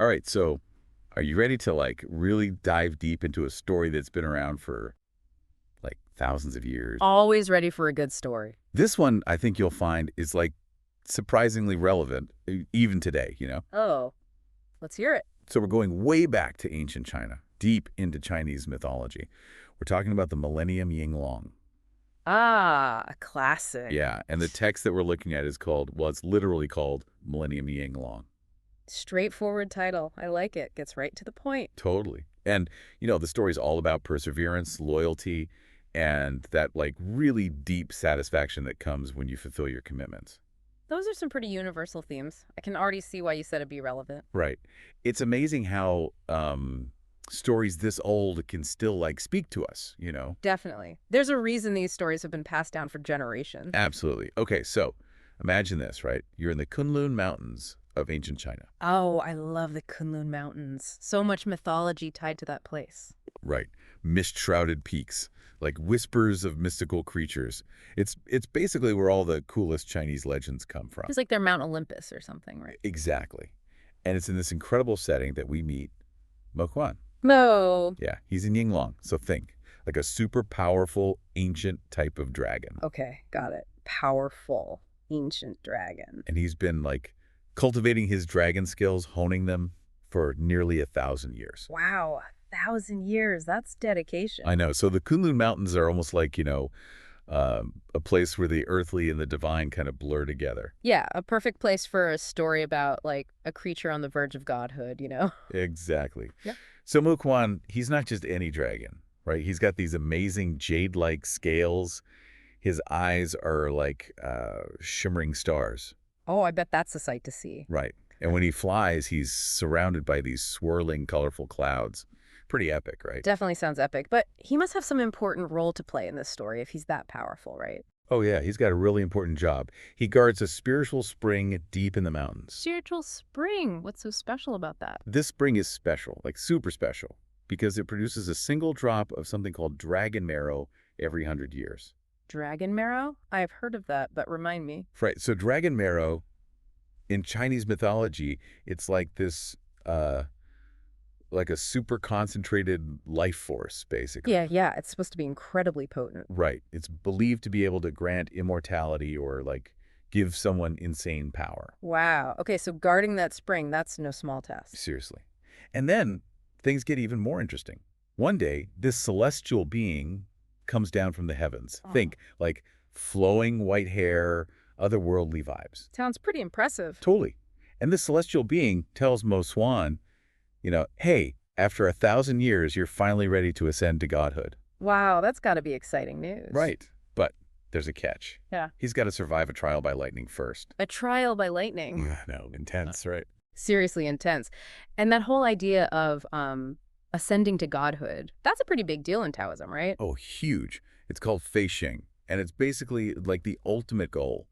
All right, so are you ready to really dive deep into a story that's been around for thousands of years? Always ready for a good story. This one I think you'll find is surprisingly relevant even today. Oh, let's hear it. So we're going way back to ancient China, deep into Chinese mythology. We're talking about the Millennium Yinglong. Ah, a classic. Yeah, and the text that we're looking at is it's literally called Millennium Yinglong. Straightforward title. I like it. Gets right to the point. Totally. And, the story's all about perseverance, loyalty, and that really deep satisfaction that comes when you fulfill your commitments. Those are some pretty universal themes. I can already see why you said it'd be relevant. Right. It's amazing how stories this old can still speak to us. Definitely. There's a reason these stories have been passed down for generations. Absolutely. Okay, so imagine this, right? You're in the Kunlun Mountains of ancient China. Oh, I love the Kunlun Mountains. So much mythology tied to that place. Right. Mist-shrouded peaks, like whispers of mystical creatures. It's basically where all the coolest Chinese legends come from. It's like they're Mount Olympus or something, right? Exactly. And it's in this incredible setting that we meet Mo Quan. No. Yeah, he's in Yinglong, so think. Like a super powerful, ancient type of dragon. Okay, got it. Powerful, ancient dragon. And he's been cultivating his dragon skills, honing them for nearly 1,000 years. Wow, 1,000 years. That's dedication. I know. So the Kunlun Mountains are almost like, a place where the earthly and the divine kind of blur together. Yeah, a perfect place for a story about, a creature on the verge of godhood. Exactly. Yeah. So Mo Quan, he's not just any dragon, right? He's got these amazing jade-like scales. His eyes are like shimmering stars. Oh, I bet that's a sight to see. Right. And when he flies, he's surrounded by these swirling, colorful clouds. Pretty epic, right? Definitely sounds epic. But he must have some important role to play in this story if he's that powerful, right? Oh, yeah. He's got a really important job. He guards a spiritual spring deep in the mountains. Spiritual spring. What's so special about that? This spring is special, super special, because it produces a single drop of something called dragon marrow every 100 years. Dragon marrow? I've heard of that, but remind me. Right. So dragon marrow, in Chinese mythology, it's like this, like a super concentrated life force, basically. Yeah. It's supposed to be incredibly potent. Right. It's believed to be able to grant immortality or give someone insane power. Wow. Okay, so guarding that spring, that's no small task. Seriously. And then things get even more interesting. One day, this celestial being comes down from the heavens. Oh. Think flowing white hair, otherworldly vibes. Sounds pretty impressive. Totally. And this celestial being tells Mo Swan, hey, after 1,000 years, you're finally ready to ascend to godhood. Wow, that's got to be exciting news. Right. But there's a catch. Yeah. He's got to survive a trial by lightning first. A trial by lightning. No, intense, right? Seriously intense. And that whole idea of ascending to godhood, that's a pretty big deal in Taoism, right? Oh, huge. It's called Fei Xing, and it's basically the ultimate goal,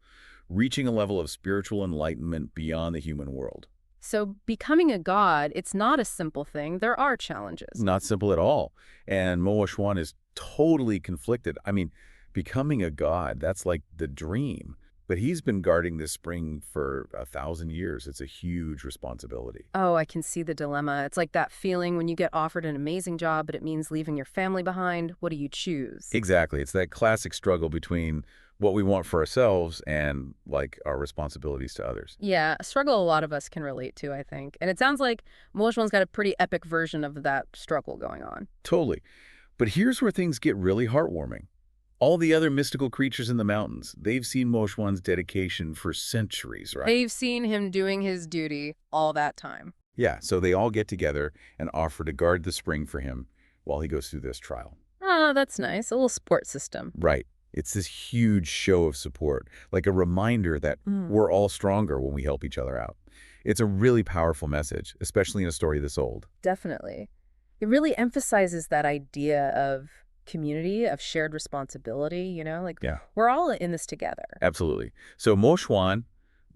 reaching a level of spiritual enlightenment beyond the human world. So becoming a god, it's not a simple thing. There are challenges. Not simple at all. And Mo Xuan is totally conflicted. I mean, becoming a god, that's the dream. But he's been guarding this spring for 1,000 years. It's a huge responsibility. Oh, I can see the dilemma. It's like that feeling when you get offered an amazing job, but it means leaving your family behind. What do you choose? Exactly. It's that classic struggle between what we want for ourselves and our responsibilities to others. Yeah, a struggle a lot of us can relate to, I think. And it sounds like Mo Xuan's got a pretty epic version of that struggle going on. Totally. But here's where things get really heartwarming. All the other mystical creatures in the mountains, they've seen Mo Xuan's dedication for centuries, right? They've seen him doing his duty all that time. Yeah, so they all get together and offer to guard the spring for him while he goes through this trial. Oh, that's nice. A little support system. Right. It's this huge show of support, like a reminder that we're all stronger when we help each other out. It's a really powerful message, especially in a story this old. Definitely. It really emphasizes that idea of community, of shared responsibility, Yeah. we're all in this together. Absolutely. So Mo Xuan,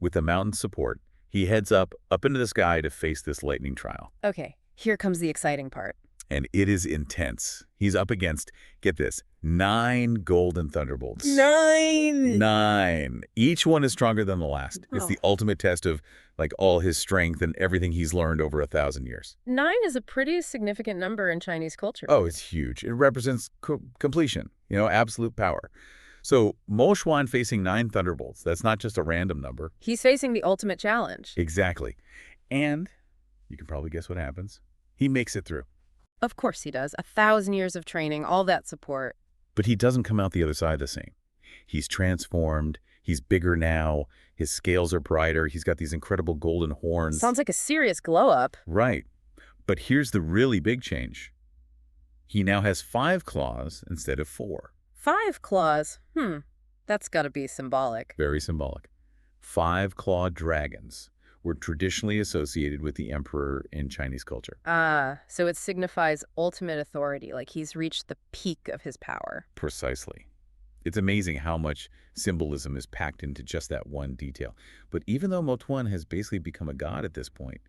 with the mountain's support, he heads up into the sky to face this lightning trial. Okay, here comes the exciting part. And it is intense. He's up against, get this, 9 golden thunderbolts. 9! 9. Each one is stronger than the last. It's Oh. the ultimate test of, like, all his strength and everything he's learned over 1,000 years. 9 is a pretty significant number in Chinese culture. Oh, it's huge. It represents completion, absolute power. So Mo Xuan facing 9 thunderbolts. That's not just a random number. He's facing the ultimate challenge. Exactly. And you can probably guess what happens. He makes it through. Of course he does. 1,000 years of training, all that support. But he doesn't come out the other side the same. He's transformed. He's bigger now. His scales are brighter. He's got these incredible golden horns. Sounds like a serious glow-up. Right. But here's the really big change. He now has 5 claws instead of 4. 5 claws. That's gotta be symbolic. Very symbolic. 5-clawed dragons were traditionally associated with the emperor in Chinese culture. So it signifies ultimate authority, like he's reached the peak of his power. Precisely. It's amazing how much symbolism is packed into just that one detail. But even though Mo Tuan has basically become a god at this point,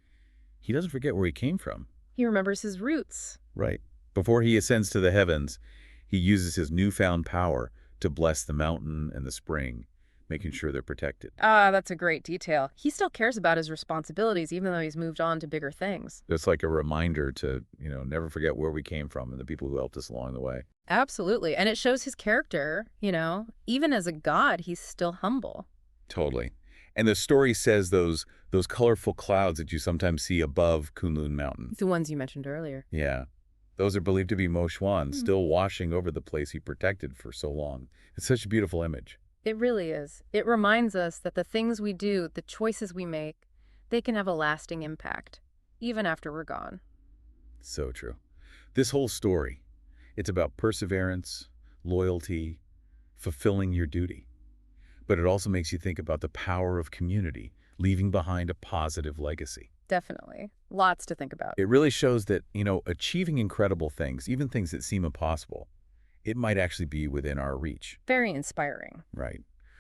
he doesn't forget where he came from. He remembers his roots. Right. Before he ascends to the heavens, he uses his newfound power to bless the mountain and the spring, making sure they're protected. That's a great detail. He still cares about his responsibilities, even though he's moved on to bigger things. It's like a reminder to, never forget where we came from and the people who helped us along the way. Absolutely. And it shows his character, even as a god, he's still humble. Totally. And the story says those colorful clouds that you sometimes see above Kunlun Mountain. The ones you mentioned earlier. Yeah. Those are believed to be Mo Xuan, still washing over the place he protected for so long. It's such a beautiful image. It really is. It reminds us that the things we do, the choices we make, they can have a lasting impact, even after we're gone. So true. This whole story, it's about perseverance, loyalty, fulfilling your duty. But it also makes you think about the power of community, leaving behind a positive legacy. Definitely. Lots to think about. It really shows that, achieving incredible things, even things that seem impossible, it might actually be within our reach. Very inspiring. Right.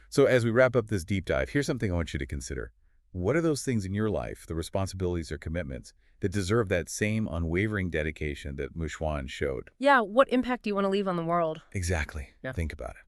So as we wrap up this deep dive, here's something I want you to consider. What are those things in your life, the responsibilities or commitments, that deserve that same unwavering dedication that Mo Xuan showed? Yeah, what impact do you want to leave on the world? Exactly. Yeah. Think about it.